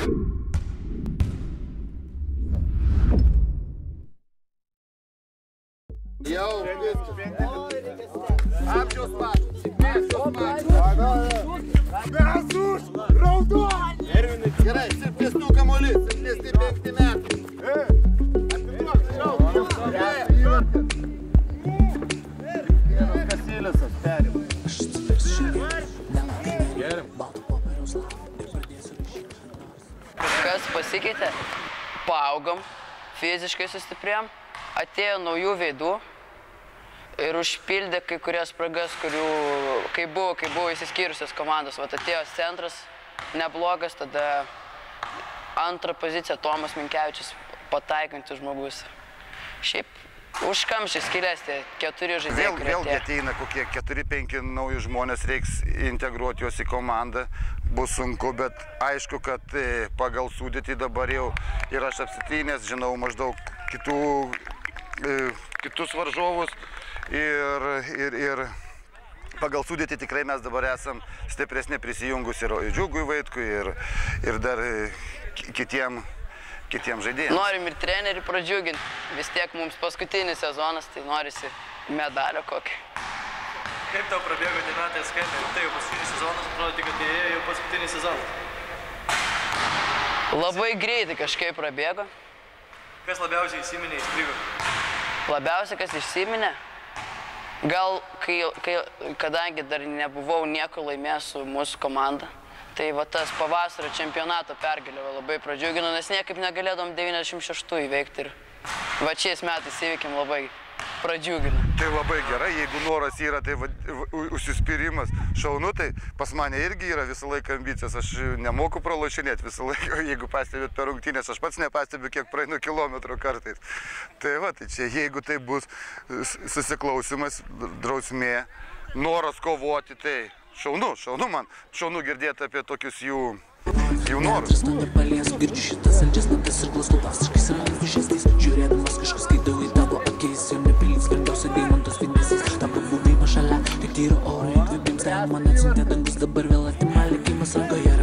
Jau, amžiaus mažas, mėsos mažas. Mes už raudoną! Gerai, silpnesnių kamuolys, silpnesni 5 metų. Atiduok, šau! Vienas Kasilisas, perim. Kažkas pasikeitė, paaugom, fiziškai sustiprėjom, atėjo naujų veidų ir užpildė kai kurias spragas, kurių, kai buvo įsiskyrusios komandos. Vat atėjo centras neblogas, tada antrą poziciją Tomas Minkevičius, pataikantis žmogus. Šiaip užkamščiai skilės tie 4 žaidėjai, kurie atėjo. Vėlgi ateina kokie 4-5 naujų žmonės, reiks integruoti juos į komandą. Bus sunku, bet aišku, kad pagal sudėtį dabar jau ir aš apsitrynęs, žinau maždaug kitus varžovus ir pagal sudėtį tikrai mes dabar esam stipresni prisijungus ir Džiugui Vaitkui ir dar kitiem žaidėjams. Norim ir trenerį pradžiuginti, vis tiek mums paskutinis sezonas, tai norisi medalio kokį. Kaip tau prabėgo tie metai skaitė? Tai jau paskutinis sezonas, atrodo, kad jie jau paskutinis sezonas. Labai greitai kažkaip prabėgo. Kas labiausiai įsiminė, įstrigo? Labiausiai, kas įsiminė? Gal, kadangi dar nebuvau nieko laimėjęs su mūsų komanda, tai va tas pavasario čempionato pergalė labai pradžiugino, nes niekaip negalėdom 96 įveikti ir va šiais metais įveikėm labai pradžiugino. Tai labai gerai, jeigu noras yra, tai užsispyrimas šaunu, tai pas mane irgi yra visą laiką ambicijos, aš nemoku pralošinėti visą laiką, jeigu pastebėt per rungtynės, aš pats nepastebiu, kiek praeinu kilometrų kartais. Tai va, tai čia jeigu tai bus susiklausimas, drausmė, noras kovoti, tai šaunu man, šaunu girdėti apie tokius jų norus. Girdžiu šitas saldžias natas ir glastu pasaškais rankų žestais, žiūrėdamas kažkas skaitau į tavo akis, jau neprilys svarbiausia deimantos fitnesas, tampa buvimą šalia, tik tyro oro įkvėpims, ten man atsiuntė dangus, dabar vėl atima likimas rankoje.